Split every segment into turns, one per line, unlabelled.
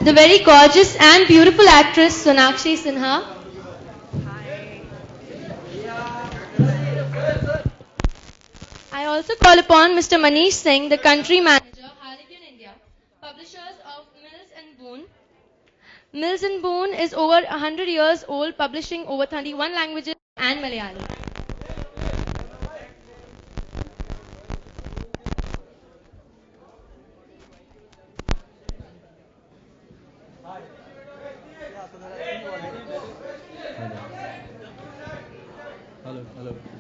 the very gorgeous and beautiful actress Sonakshi Sinha. I also call upon Mr. Manish Singh, the country manager, Harlequin India, publishers of Mills and Boon. Mills and Boon is over 100 years old, publishing over 31 languages and Malayalam.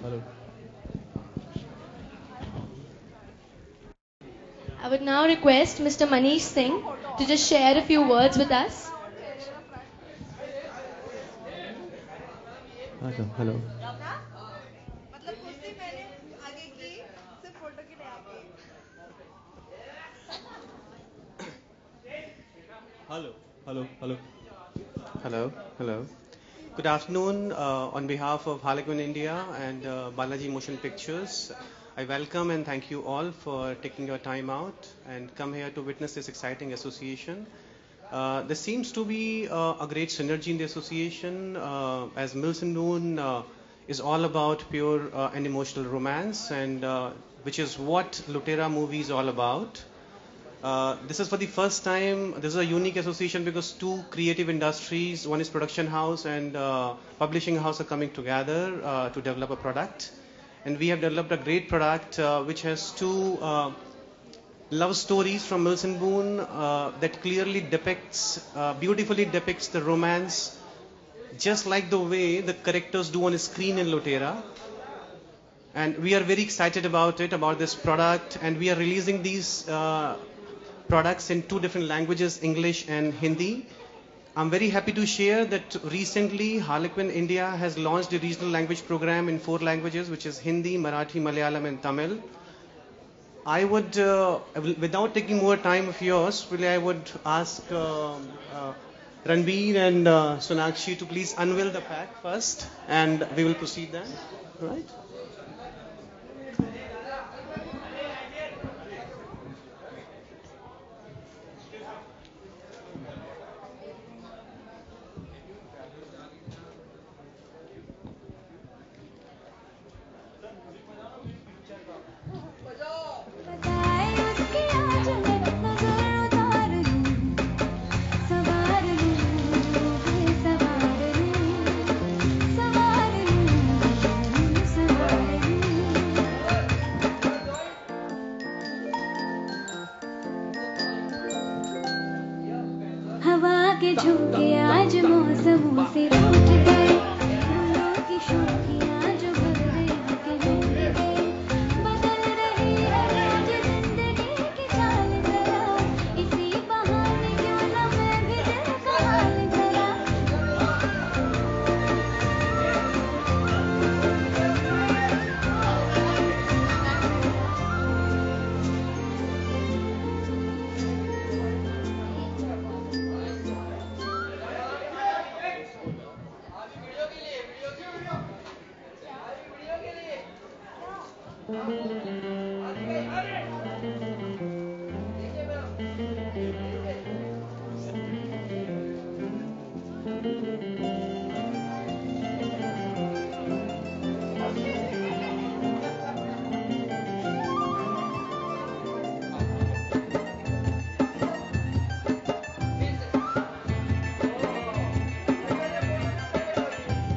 Hello.
I would now request Mr. Manish Singh to just share a few words with us.
Hello. Hello.
Hello. Good afternoon. On behalf of Harlequin India and Balaji Motion Pictures, I welcome and thank you all for taking your time out and come here to witness this exciting association. There seems to be a great synergy in the association as Mills and Boon is all about pure and emotional romance, and which is what Lutera movie is all about. This is for the first time. This is a unique association because two creative industries, one is production house and publishing house, are coming together to develop a product. And we have developed a great product which has two love stories from Mills and Boon that clearly beautifully depicts the romance, just like the way the characters do on screen in Lutera. And we are very excited about this product, and we are releasing these products in two different languages, English and Hindi. I'm very happy to share that recently Harlequin India has launched a regional language program in 4 languages, which is Hindi, Marathi, Malayalam and Tamil. I would, without taking more time of yours, really I would ask Ranbir and Sonakshi to please unveil the pack first, and we will proceed then. Right?
हवा के झोंके आज मौसमों से रूठ गए, फूलों की शौकियां जो भर गई के रूठ गए, बदल रही है आज जिंदगी की चाल जरा, इसी बहाने क्यों न मैं भी दिल का हाल जरा।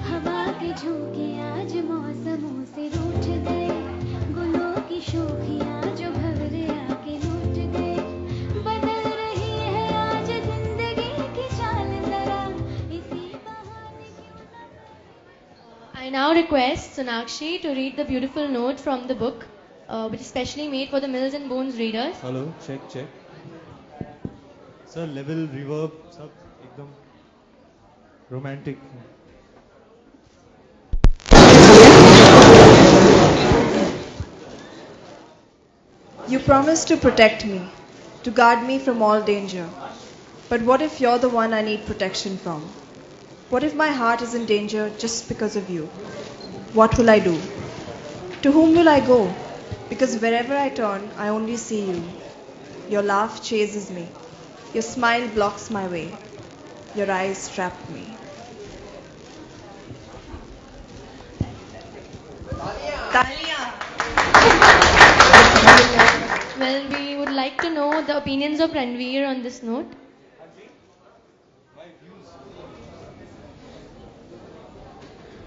हवा के झोंके आज मौसमों से रूठ गए, गुलों की शोखियां जो भंवरे आके लूट गए, बदल रही है आज जिंदगी की चाल जरा, इसी बहाने क्यों न।
I now request Sonakshi to read the beautiful note from the book, which is specially made for the Mills and Boons readers.
Hello, check. Sir, level, reverb, सब एकदम romantic.
You promised to protect me, to guard me from all danger. But what if you're the one I need protection from? What if my heart is in danger just because of you? What will I do? To whom will I go? Because wherever I turn, I only see you. Your laugh chases me. Your smile blocks my way. Your eyes trap me.
Well, we would like to know the opinions of Ranveer on this note.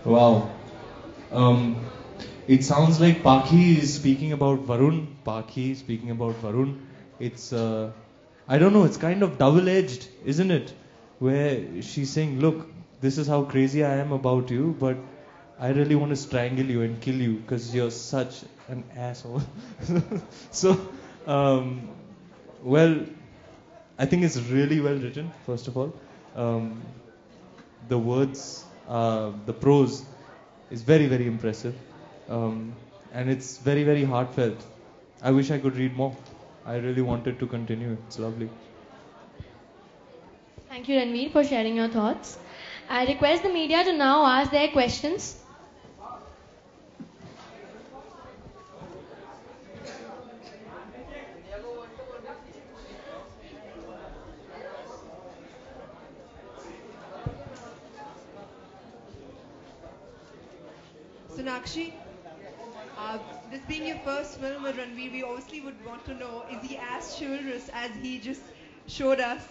Wow. Um, it sounds like Pakhi is speaking about Varun. Pakhi speaking about Varun. It's, I don't know, it's kind of double-edged, isn't it? Where she's saying, look, this is how crazy I am about you, but I really want to strangle you and kill you because you're such an asshole. So, um, well, I think it's really well written, first of all. Um, the words, the prose is very, very impressive. And it's very, very heartfelt. I wish I could read more. I really wanted to continue. It's lovely.
Thank you, Ranveer, for sharing your thoughts. I request the media to now ask their questions.
Sonakshi, this being your first film with Ranveer, we obviously would want to know, is he as chivalrous as he just showed us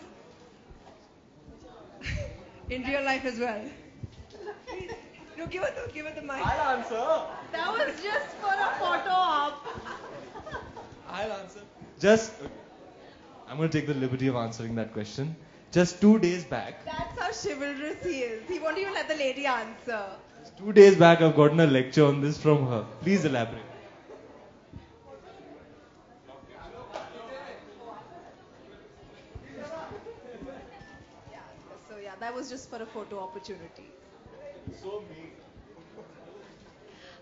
in real life as well? No, give her the mic.
I'll answer.
That was just for a photo op.
I'll answer. Just, I'm going to take the liberty of answering that question. Just 2 days back,
That's how chivalrous he is. He won't even let the lady answer.
2 days back, I've gotten a lecture on this from her. Please elaborate.
So yeah, that was just for a photo opportunity.
So mean.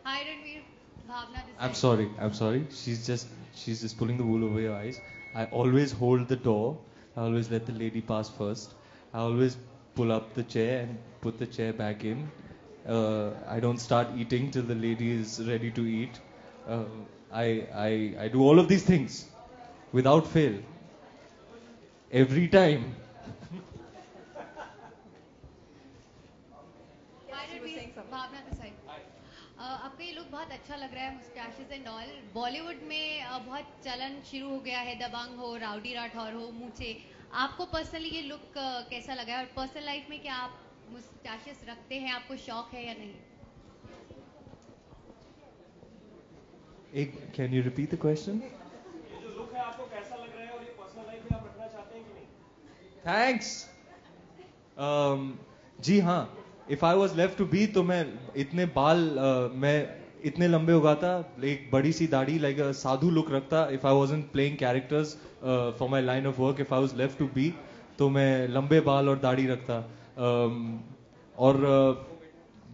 Hi Ranveer, Bhavna this
I'm
side.
sorry. She's just pulling the wool over your eyes. I always hold the door. I always let the lady pass first. I always pull up the chair and put the chair back in. I don't start eating till the lady is ready to eat. I do all of these things without fail. Every time.
Hi
She was saying
Ranveer,
something.
Bhavna this side. आपका ये look बहुत अच्छा लग रहा है moustaches and all Bollywood में बहुत चलन शुरू हो गया है दबंग हो राउडी राठौर हो मूछे आपको पर्सनली ये लुक कैसा लगा है और पर्सनल लाइफ में क्या आप मुस्टैशेस रखते हैं आपको शौक है या नहीं
Can you repeat the question? Thanks. जी हाँ. If I was left to be, तो मैं इतने बाल मैं इतने लंबे उगाता, एक बड़ी सी दाढ़ी, like a साधु look रखता. If I wasn't playing characters for my line of work, if I was left to be, तो मैं लंबे बाल और दाढ़ी रखता. और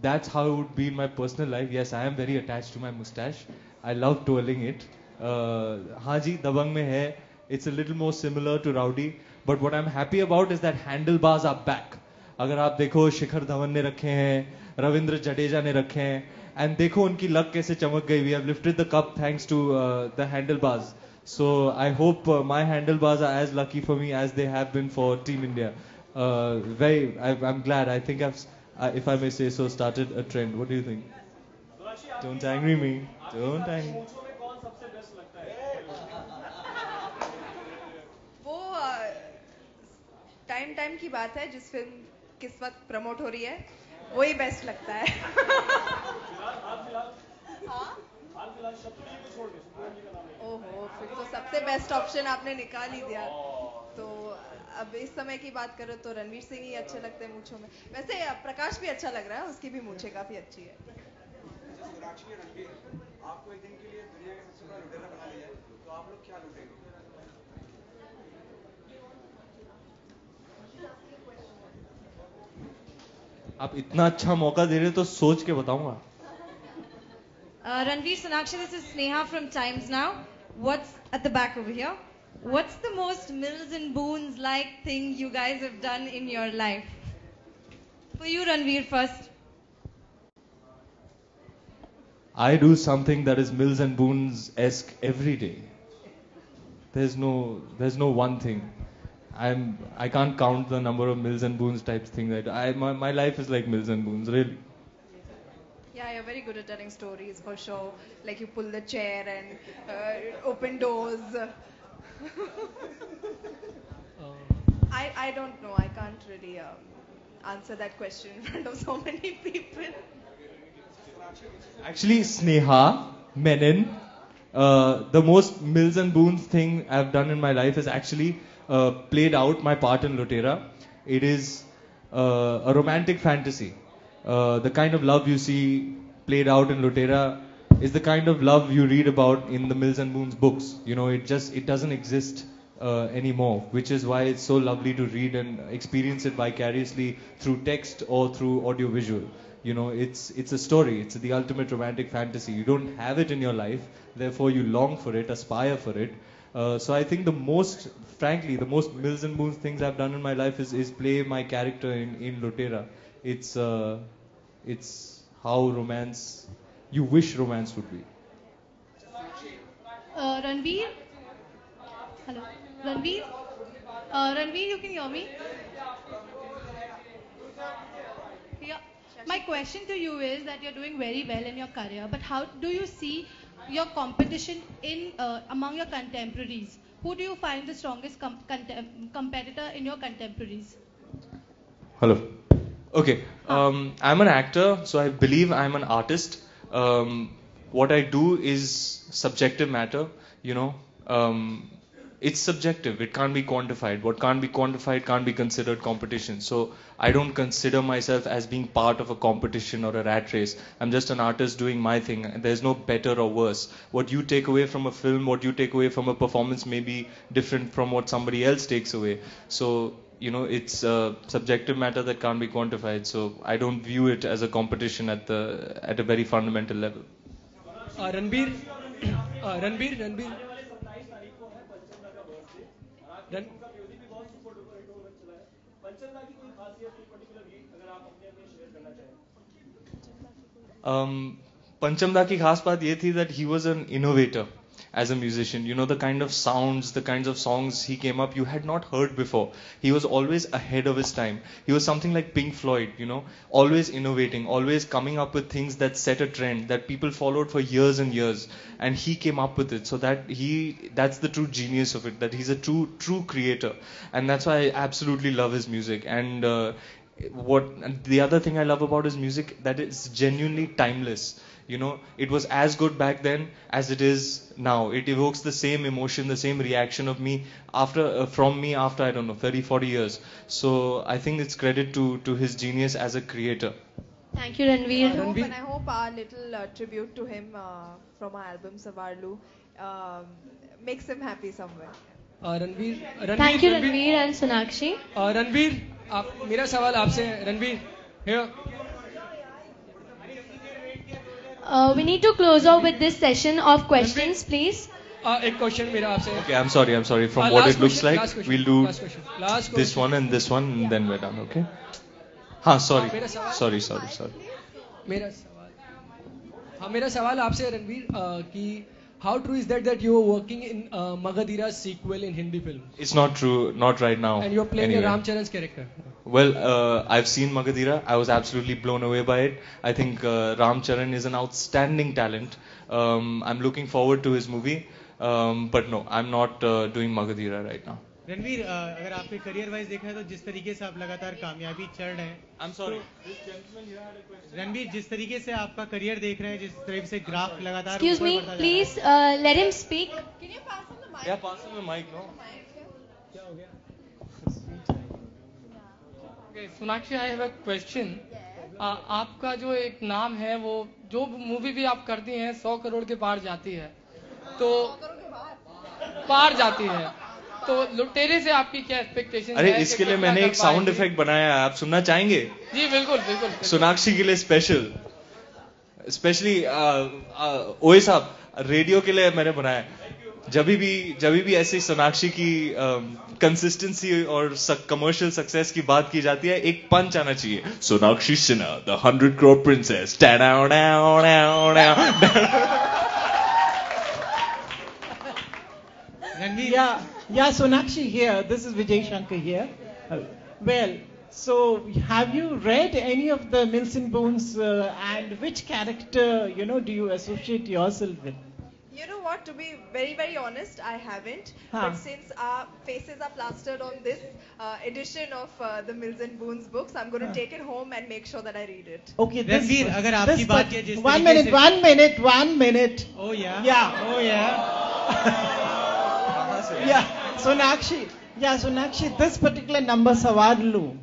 that's how it would be in my personal life. Yes, I am very attached to my mustache. I love twirling it. हाँ जी, दबंग में है. It's a little more similar to Rowdy. But what I'm happy about is that handlebars are back. अगर आप देखो शिखर धवन ने रखे हैं, रविंद्र जडेजा ने रखे हैं, and देखो उनकी लक कैसे चमक गई. We have lifted the cup thanks to the handlebars. So I hope my handlebars are as lucky for me as they have been for Team India. I'm glad. I think if I may say so, started a trend. What do you think? Don't angry me. Don't angry.
वो time की बात है जिस film किस वक्त promote हो रही है वही बेस्ट लगता है हाँ? ओहो फिर तो सबसे बेस्ट ऑप्शन आपने निकाल ही दिया तो अब इस समय की बात करो तो रणवीर सिंह ही अच्छे लगते हैं मूंछों में वैसे प्रकाश भी अच्छा लग रहा है उसकी भी मूंछें काफी अच्छी है
आपको एक दिन के लिए दुनिया के सबसे बड़ा लुटेरा बना लिया है तो आप लोग क्या लुटेंगे
आप इतना अच्छा मौका दे रहे हो तो सोच के बताऊंगा.
Ranveer Sonakshi, this is Sneha from Times Now. What's at the back over here? What's the most Mills and Boons like thing you guys have done in your life? For you, Ranveer, first.
I do something that is Mills and Boons-esque every day. There's no one thing. I can't count the number of Mills and Boons types thing that my life is like Mills and Boons, really.
Yeah, you're very good at telling stories for sure. Like you pull the chair and open doors. I don't know. I can't really answer that question in front of so many people.
Actually, Sneha Menon, the most Mills and Boons thing I've done in my life is actually played out my part in Lotera. It is a romantic fantasy. The kind of love you see played out in Lotera is the kind of love you read about in the Mills and Boons books. You know, it doesn't exist anymore, which is why it's so lovely to read and experience it vicariously through text or through audiovisual. You know, it's a story. It's the ultimate romantic fantasy. You don't have it in your life, therefore you long for it, aspire for it. So I think the most Mills and Boons things I've done in my life is play my character in Lotera. It's how romance, you wish romance would be.
Ranveer? Hello? Ranveer? Ranveer, you can hear me? Yeah. My question to you is that you're doing very well in your career, but how do you see your competition in among your contemporaries? Who do you find the strongest competitor in your contemporaries?
Hello. Okay. I'm an actor, so I believe I'm an artist. What I do is subjective matter, you know. It's subjective. It can't be quantified. What can't be quantified can't be considered competition. So I don't consider myself as being part of a competition or a rat race. I'm just an artist doing my thing. There's no better or worse. What you take away from a film, what you take away from a performance may be different from what somebody else takes away. So, you know, it's a subjective matter that can't be quantified. So I don't view it as a competition at a very fundamental level.
Ranveer.
Panchamda की खास बात ये थी that he was an innovator as a musician. You know, the kind of sounds, the kinds of songs he came up, you had not heard before. He was always ahead of his time. He was something like Pink Floyd, you know, always innovating, always coming up with things that set a trend that people followed for years and years, and he came up with it. So that's the true genius of it, that he's a true creator, and that's why I absolutely love his music. And the other thing I love about his music, that it's genuinely timeless. You know, it was as good back then as it is now. It evokes the same emotion, the same reaction of me from me after, I don't know, 30, 40 years. So I think it's credit to his genius as a creator.
Thank you, Ranveer.
I hope our little tribute to him from our album Savarlu makes him happy somewhere.
Ranveer.
Thank you, Ranveer and Sonakshi.
Ranveer, मेरा सवाल आपसे है. Ranveer, here.
We need to close off with this session of questions, please.
एक question मेरा आपसे है.
Okay, I'm sorry. From what it looks like, we'll do this one and then we're done, okay? Sorry. मेरा सवाल आपसे है, रणवीर, कि how true is that you are working in Magadhira's sequel in Hindi film? It's not true, not right now.
And you're playing a Ram Charan's character.
Well, I've seen Magadhira. I was absolutely blown away by it. I think Ram Charan is an outstanding talent. I'm looking forward to his movie. But no, I'm not doing Magadhira right now.
Ranveer, अगर आपके career wise देखा है तो जिस तरीके से आप लगातार कामयाबी चढ़ रहे हैं,
I'm sorry.
रणवीर, जिस तरीके से आपका करियर देख रहे हैं, जिस तरीके से ग्राफ लगातार
Excuse me, please let him speak.
Can you pass him the mic?
Yeah, pass him the mic, no?
क्या हो गया?
Okay, Sonakshi, I have a question. आपका जो एक नाम है, वो जो मूवी भी आप करती हैं 100 करोड़ के पार जाती है, तो पार जाती है, तो लुटेरे से आपकी क्या एक्सपेक्टेशन है?
अरे इसके लिए मैंने एक साउंड इफेक्ट बनाया है, आप सुनना चाहेंगे?
जी बिल्कुल.
सोनाक्षी के लिए स्पेशली ओए साहब, रेडियो के लिए मैंने बनाया. जब भी ऐसी सोनाक्षी की कंसिस्टेंसी और कमर्शियल सक्सेस की बात की जाती है, एक पंच आना चाहिए. Sonakshi Sinha, the 100 crore princess.
Yeah, Sonakshi here. This is Vijay Shankar here. Well, so have you read any of the Mills and Boons and which character, do you associate yourself with?
You know what? To be very, very honest, I haven't.
Huh.
But since our faces are plastered on this edition of the Mills and Boons books, I'm going to take it home and make sure that I read it.
Okay,
Ranveer, अगर आपकी बात किया जिस
one
तरीके
minute,
से-
one minute.
Oh yeah.
Yeah.
Oh yeah.
Yeah, Sonakshi, this particular number, Savarlu,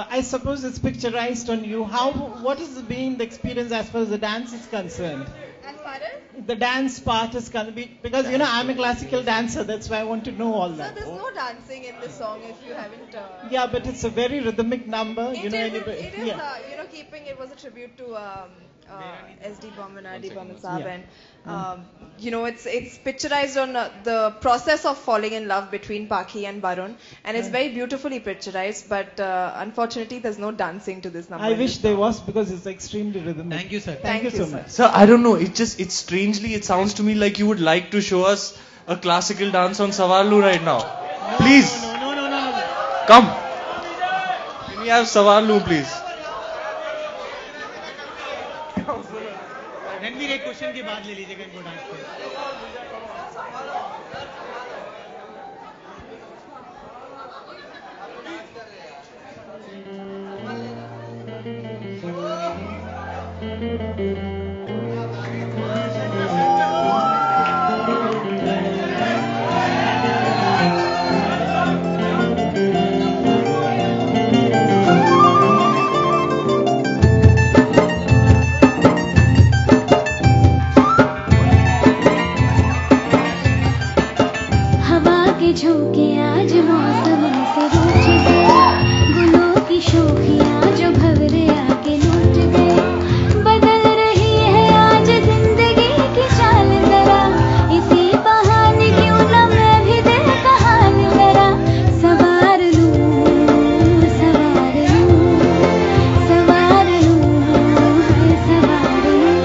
I suppose it's picturized on you. What has been the experience as far as the dance is concerned?
As far as?
The dance part is going to be, because I'm a classical dancer, that's why I want to know all
So
that.
there's no dancing in this song if you haven't.
Yeah, but it's a very rhythmic number.
It is,
Yeah.
keeping it was a tribute to SD Burman, RD Burman Saab,
Yeah.
and it's picturized on the process of falling in love between Paki and Varun, and it's very beautifully picturized. But unfortunately, there's no dancing to this number.
I wish there was, because it's extremely rhythmic.
Thank you, sir.
Thank you so much.
Sir, I don't know. It's strangely, it sounds to me like you would like to show us a classical dance on Savarlu right now. Please.
No.
Come. Can we have Savarlu, please?
Ranveer एक question के बाद ले लीजिएगा इनको dance पे
हवा के झोंके आज मौसम से रूठ गए गुलों की शोखियाँ जो भंवरे आके लूट गए बदल रही है आज जिंदगी की चाल जरा इसी बहाने क्यों ना मैं भी दिल का हाल जरा सवार लूं सवार लूं सवार लूं हाय सवार लूं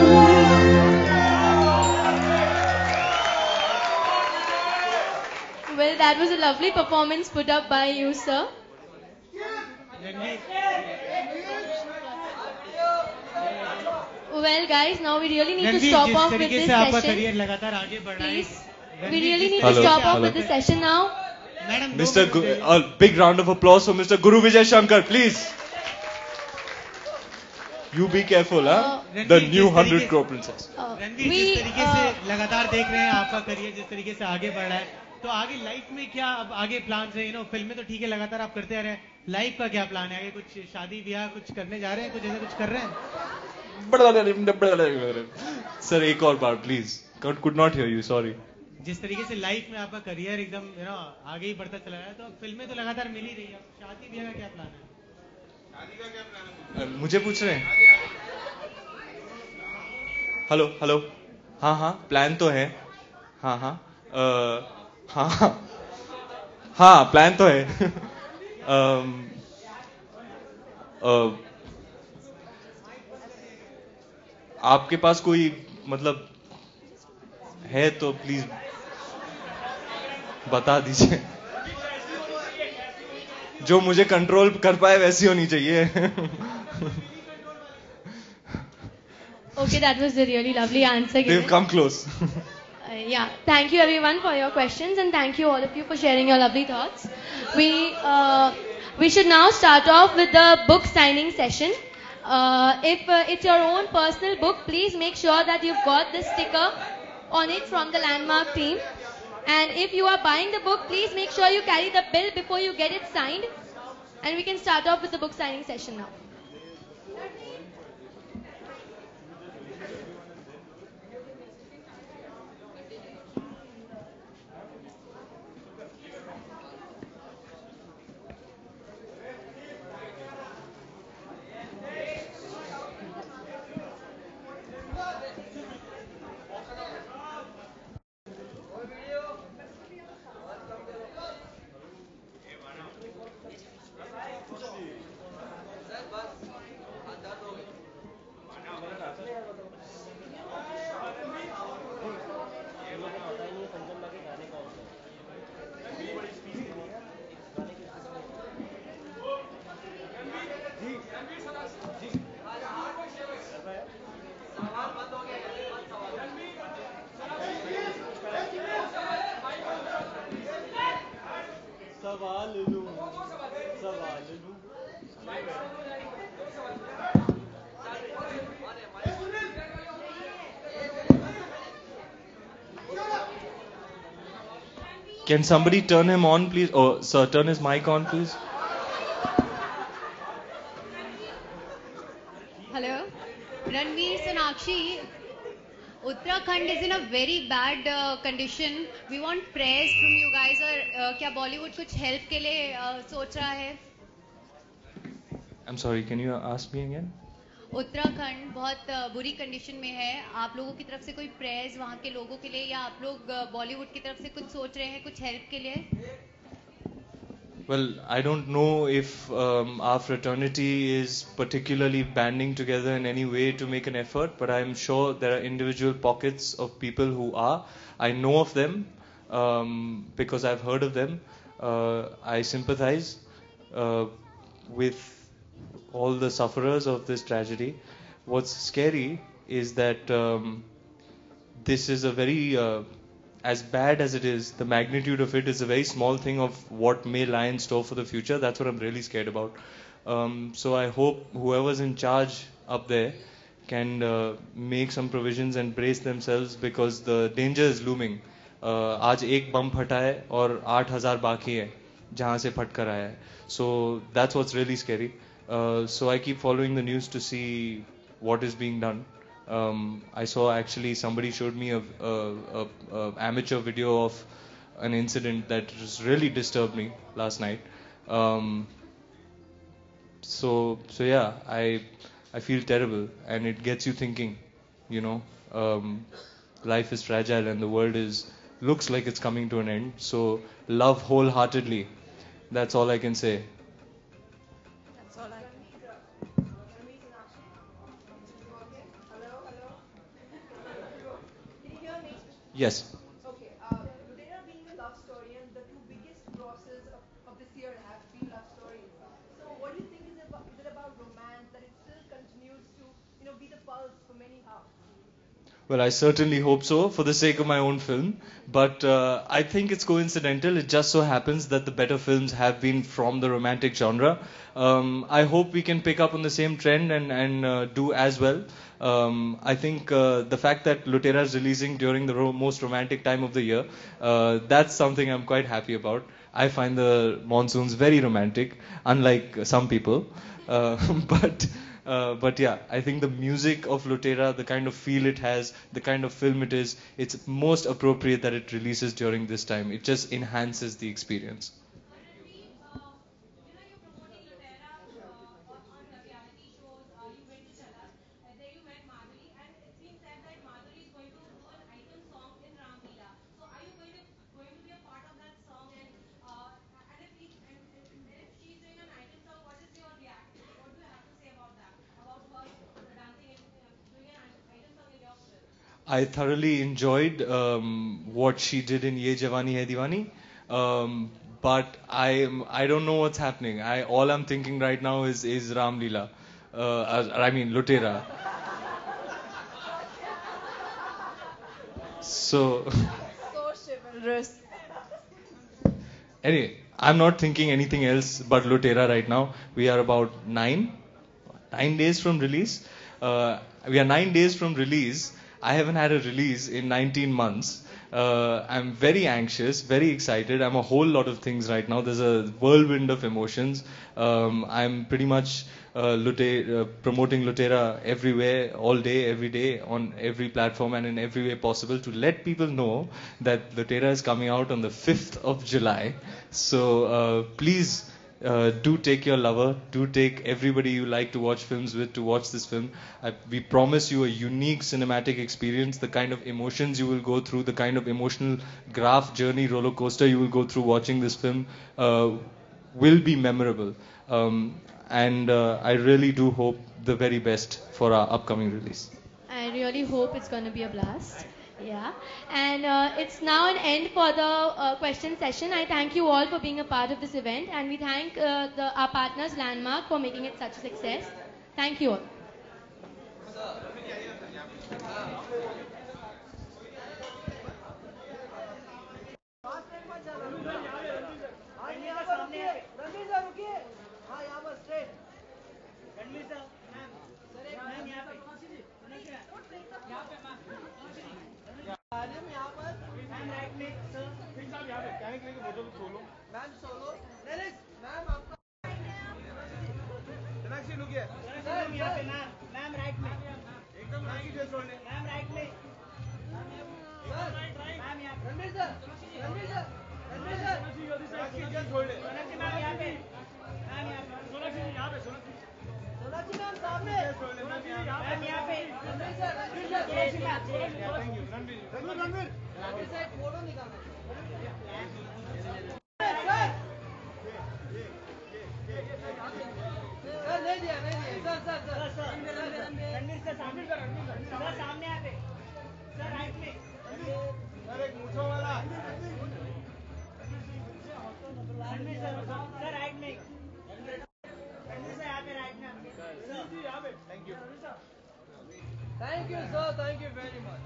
Well, that was a lovely performance put up by you, sir. Well, guys, now we really need to
Ranveer,
stop
जिस
off with
तरीके
this
से आपका
session.
करियर लगातार आगे बढ़ रहा है
Please, we
रणवीर,
really
जिस
need to
Hello,
stop off
hello.
with this session now.
Madam
Mr. A big round of applause for Mr. Guru Vijay Shankar, please. You be careful, huh? The new 100 crore princess.
Ranveer जिस तरीके से लगातार देख रहे हैं आपका career जिस तरीके से आगे बढ़ रहा है तो आगे लाइफ में क्या अब आगे प्लान है फिल्में तो ठीक है लगातार आप करते आ रहे हैं लाइफ का क्या प्लान है आगे कुछ शादी ब्याह कुछ करने जा रहे हैं कुछ ऐसा कुछ कर रहे हैं
Sir, एक और बार, please. Could not hear you, sorry.
जिस तरीके से लाइफ में आपका करियर एकदम आगे ही बढ़ता चला रहा है तो फिल्में तो लगातार मिल ही रही है शादी ब्याह का क्या प्लान है शादी का क्या प्लान है
मुझे पूछ रहे हैं? हेलो हाँ प्लान तो है हाँ प्लान तो है आपके पास कोई मतलब है तो प्लीज बता दीजिए जो मुझे कंट्रोल कर पाए वैसी होनी चाहिए
Okay, that was a really lovely answer.
They've
given.
come close.
Yeah, thank you everyone for your questions and thank you all of you for sharing your lovely thoughts. We should now start off with the book signing session. If it's your own personal book, please make sure that you've got the sticker on it from the Landmark team. And if you are buying the book, please make sure you carry the bill before you get it signed. And we can start off with the book signing session now.
सवाल लूं सवाल लूं
Can somebody turn him on, please? Oh, sir, turn his mic on, please.
Hello, Ranveer, Sonakshi. Uttarakhand is in a very bad condition. We want prayers from you guys. और क्या बॉलीवुड कुछ help के लिए सोच रहा है?
I'm sorry, can you ask me again?
Uttarakhand बहुत बुरी कंडीशन में है. आप लोगों की तरफ से कोई प्रेयर्स वहाँ के लोगों के लिए या आप लोग बॉलीवुड की तरफ से कुछ सोच रहे हैं कुछ हेल्प के लिए?
Well, I don't know if our fraternity is particularly banding together in any way to make an effort, but I'm sure there are individual pockets of people who are. I know of them because I've heard of them. I sympathize with all the sufferers of this tragedy. What's scary is that this is a very as bad as it is, the magnitude of it is a very small thing of what may lie in store for the future. That's what I'm really scared about. So I hope whoever's in charge up there can make some provisions and brace themselves because the danger is looming. आज एक बम फटा है और 8,000 बाकी है जहाँ से फट कर आया है. So that's what's really scary. So I keep following the news to see what is being done. I saw actually somebody showed me a amateur video of an incident that just really disturbed me last night. So yeah, I feel terrible and it gets you thinking. You know, life is fragile and the world looks like it's coming to an end. So love wholeheartedly. That's all I can say.
That's all I can. Can you hear me?
Yes.
Okay. Lutera being a love story, and the two biggest crosses of this year have been love stories. So, what do you think is it about romance that it still continues to, be the pulse for many hearts?
Well, I certainly hope so for the sake of my own film. But I think it's coincidental. It just so happens that the better films have been from the romantic genre. I hope we can pick up on the same trend and do as well. I think the fact that Lutera is releasing during the most romantic time of the year, that's something I'm quite happy about. I find the monsoons very romantic, unlike some people. But yeah, I think the music of Lutera, the kind of feel it has, the kind of film it is, it's most appropriate that it releases during this time. It just enhances the experience. I thoroughly enjoyed what she did in Ye Jawani Hai Diwani, but I don't know what's happening. All I'm thinking right now is Ram Leela. I mean Lutera. So
chivalrous.
Anyway, I'm not thinking anything else but Lutera right now. We are about 9 days from release. We are 9 days from release. I haven't had a release in 19 months. I'm very anxious, very excited. I'm a whole lot of things right now. There's a whirlwind of emotions. I'm pretty much promoting Lutera everywhere, all day, every day, on every platform and in every way possible to let people know that Lutera is coming out on the 5th of July. So please do take your lover, do take everybody you like to watch films with to watch this film. We promise you a unique cinematic experience, the kind of emotions you will go through, the kind of emotional graph journey roller coaster you will go through watching this film will be memorable. And I really do hope the very best for our upcoming release.
I really hope it's going to be a blast. Yeah, and it's now an end for the question session. I thank you all for being a part of this event, and we thank our partners Landmark for making it such a success. Thank you all.
Mic लेके photo भी solo ma'am solo ma'am आपका Meenakshi लुकिए ma'am यहाँ पे ma'am right में एकदम Meenakshi dress छोड़ने ma'am right में ma'am यहाँ रणवीर सर मीनाक्षी ड्रेस छोड़ने सोनाक्षी मैम यहाँ पे सोनाक्षी यहाँ पे सोनाक्षी मैम सामने मैम यहाँ पे Ranveer sir thank you Ranveer से एक फोटो निकालना सर ले दिया सर रणवीर सर सामने सर सामने यहाँ पे सर राइट में सर एक मूंछों वाला रणवीर सर राइट में रणवीर सर यहाँ पे राइट में यहाँ पे thank you sir thank you very much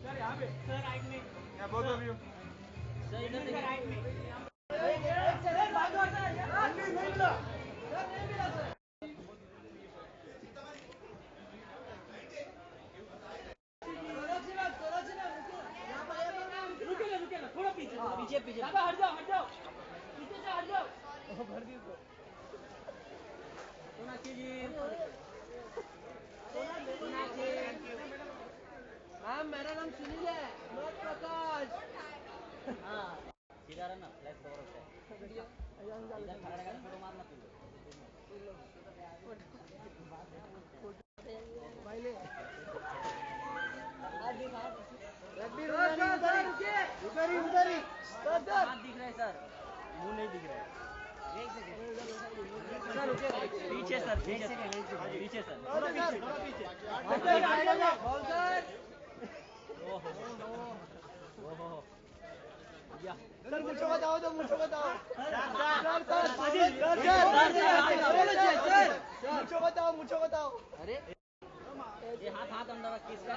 sir यहाँ पे सर राइट में या बोथ ऑफ यू सर इधर देखिए राइट में थोड़ा पीछे हट जाओ पीछे से हट जाओ भर दी उसको सोनाक्षी जी मैम मेरा नाम सुनील है नोट प्रकाश हाँ सीधा रहना फ्लैश कवर होता है इधर खड़ा रहेगा फोटो मारना तू उधर ही हाथ दिख रहा है सर मुंह नहीं दिख रहा है पीछे सर पीछे सर थोड़ा पीछे सर मुझे बताओ मुझे बताओ मुझे बताओ अरे ये हाथ अंदर किसका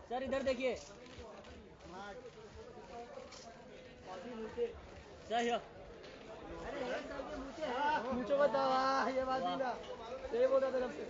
सर इधर देखिए सर मुझे बताओ ये बात नहीं ना ये बोला तरफ से